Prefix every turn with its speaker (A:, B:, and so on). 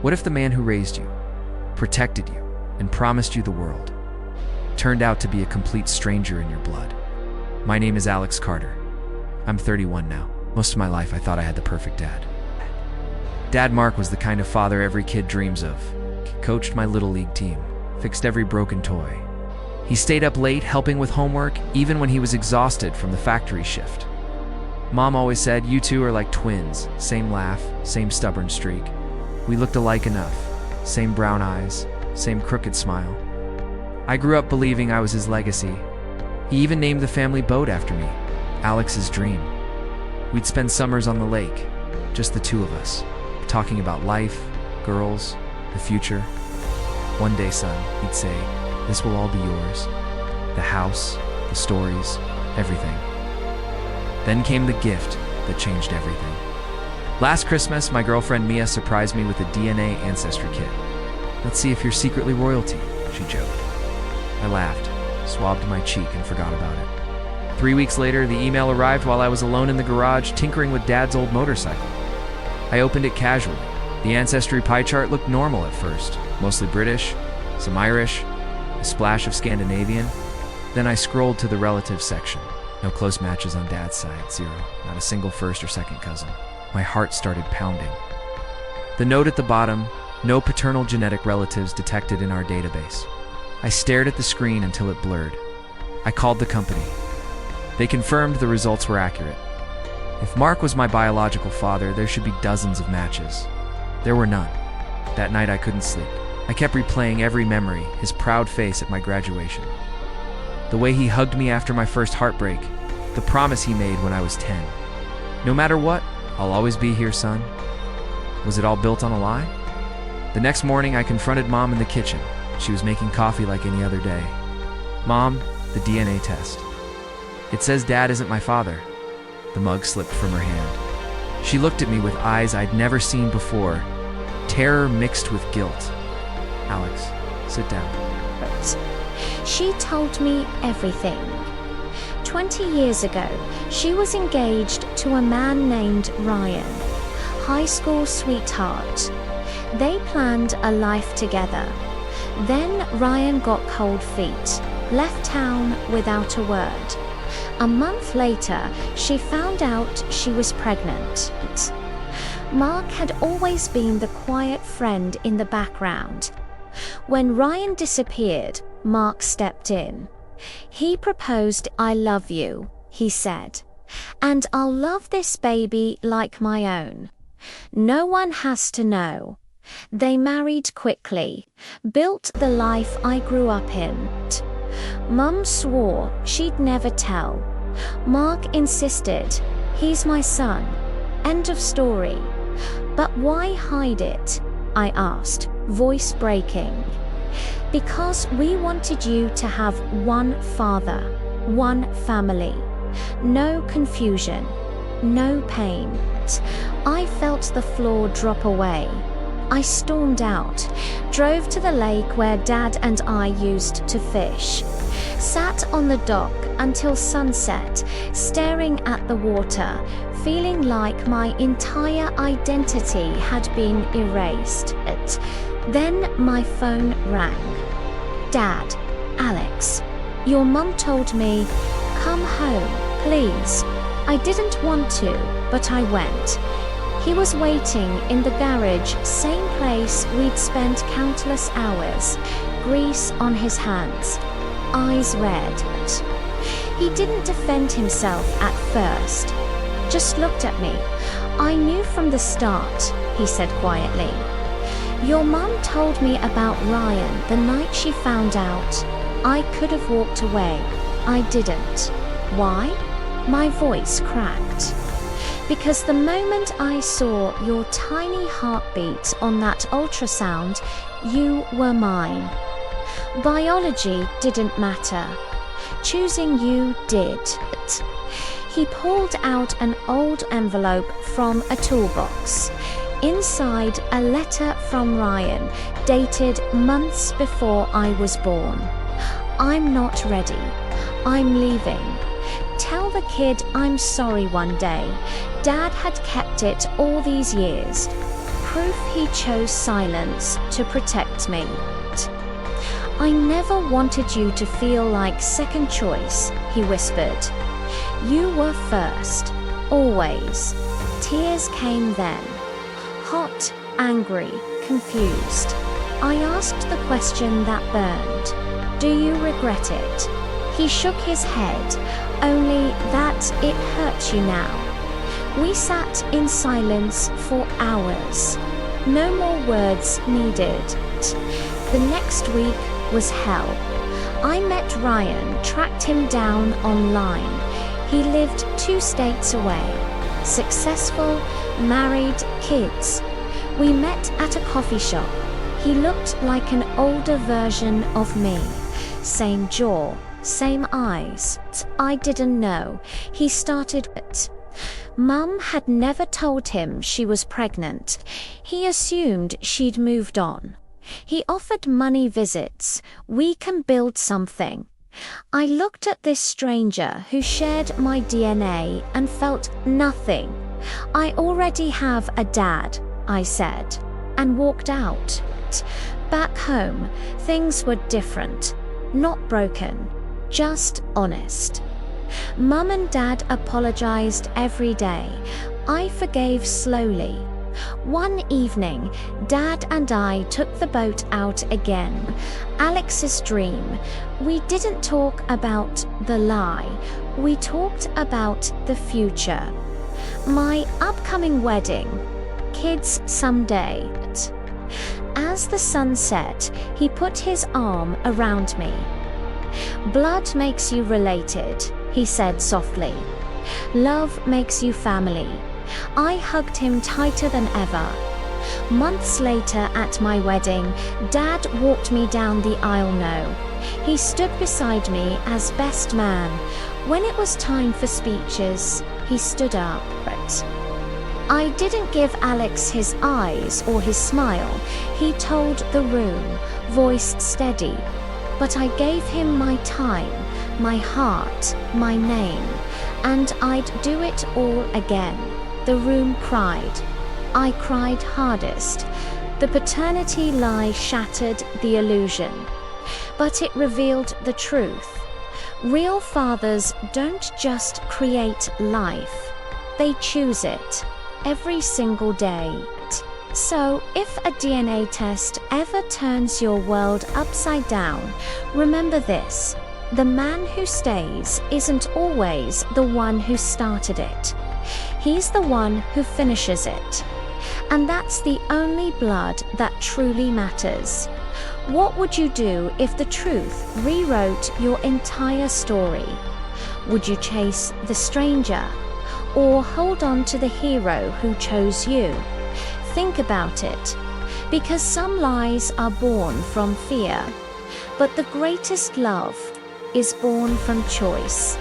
A: What if the man who raised you, protected you, and promised you the world turned out to be a complete stranger in your blood? My name is Alex Carter. I'm 31 now. Most of my life, I thought I had the perfect dad. Dad Mark was the kind of father every kid dreams of. He coached my little league team, fixed every broken toy. He stayed up late helping with homework, even when he was exhausted from the factory shift. Mom always said, "You two are like twins, same laugh, same stubborn streak. We looked alike enough, same brown eyes, same crooked smile." I grew up believing I was his legacy. He even named the family boat after me, Alex's Dream. We'd spend summers on the lake, just the two of us, talking about life, girls, the future. "One day, son," he'd say, "this will all be yours. The house, the stories, everything." Then came the gift that changed everything. Last Christmas, my girlfriend Mia surprised me with a DNA ancestry kit. "Let's see if you're secretly royalty," she joked. I laughed, swabbed my cheek, and forgot about it. 3 weeks later, the email arrived while I was alone in the garage tinkering with Dad's old motorcycle. I opened it casually. The ancestry pie chart looked normal at first, mostly British, some Irish, a splash of Scandinavian. Then I scrolled to the relatives section. No close matches on Dad's side, zero, not a single first or second cousin. My heart started pounding. The note at the bottom, "No paternal genetic relatives detected in our database." I stared at the screen until it blurred. I called the company. They confirmed the results were accurate. If Mark was my biological father, there should be dozens of matches. There were none. That night I couldn't sleep. I kept replaying every memory, his proud face at my graduation, the way he hugged me after my first heartbreak, the promise he made when I was 10. "No matter what, I'll always be here, son." Was it all built on a lie? The next morning, I confronted Mom in the kitchen. She was making coffee like any other day. "Mom, the DNA test. It says Dad isn't my father." The mug slipped from her hand. She looked at me with eyes I'd never seen before, terror mixed with guilt. "Alex, sit down."
B: She told me everything. 20 years ago, she was engaged to a man named Ryan, high school sweetheart. They planned a life together. Then Ryan got cold feet, left town without a word. A month later, she found out she was pregnant. Mark had always been the quiet friend in the background. When Ryan disappeared, Mark stepped in. He proposed, "I love you," he said, "and I'll love this baby like my own. No one has to know." They married quickly, built the life I grew up in. Mum swore she'd never tell. Mark insisted, "He's my son. End of story." "But why hide it?" I asked, voice breaking. "Because we wanted you to have one father, one family. No confusion, no pain." I felt the floor drop away. I stormed out, drove to the lake where Dad and I used to fish, sat on the dock until sunset, staring at the water, feeling like my entire identity had been erased. Then my phone rang. "Dad, Alex, your mum told me, come home, please." I didn't want to, but I went. He was waiting in the garage, same place we'd spent countless hours, grease on his hands, eyes red. He didn't defend himself at first, just looked at me. "I knew from the start," he said quietly. "Your mum told me about Ryan the night she found out. I could have walked away. I didn't. Why?" My voice cracked. "Because the moment I saw your tiny heartbeat on that ultrasound, you were mine. Biology didn't matter. Choosing you did." He pulled out an old envelope from a toolbox. Inside, a letter from Ryan, dated months before I was born. "I'm not ready. I'm leaving. Tell the kid I'm sorry one day. Dad had kept it all these years." proof he chose silence to protect me. I never wanted you to feel like second choice, he whispered. You were first, always. Tears came then. Hot, angry, confused. I asked the question that burned. Do you regret it? He shook his head, only that it hurt you now. We sat in silence for hours. No more words needed. The next week was hell. I met Ryan, tracked him down online. He lived 2 states away. Successful, married, kids. We met at a coffee shop. He looked like an older version of me. Same jaw, same eyes. I didn't know. He started it. Mum had never told him she was pregnant. He assumed she'd moved on. He offered money visits. We can build something. I looked at this stranger who shared my DNA and felt nothing. I already have a dad, I said, and walked out. Back home, things were different. Not broken, just honest. Mum and Dad apologized every day. I forgave slowly. One evening, Dad and I took the boat out again. Alex's dream. We didn't talk about the lie. We talked about the future. My upcoming wedding. Kids someday. As the sun set, he put his arm around me. Blood makes you related, he said softly. Love makes you family. I hugged him tighter than ever. Months later at my wedding, Dad walked me down the aisle now. He stood beside me as best man. When it was time for speeches, he stood up. I didn't give Alex his eyes or his smile. He told the room, voice steady. But I gave him my time, my heart, my name, and I'd do it all again. The room cried. I cried hardest. The paternity lie shattered the illusion. But it revealed the truth. Real fathers don't just create life. They choose it. Every single day. So, if a DNA test ever turns your world upside down, remember this. The man who stays isn't always the one who started it. He's the one who finishes it. And that's the only blood that truly matters. What would you do if the truth rewrote your entire story? Would you chase the stranger? Or hold on to the hero who chose you? Think about it. Because some lies are born from fear, but the greatest love is born from choice.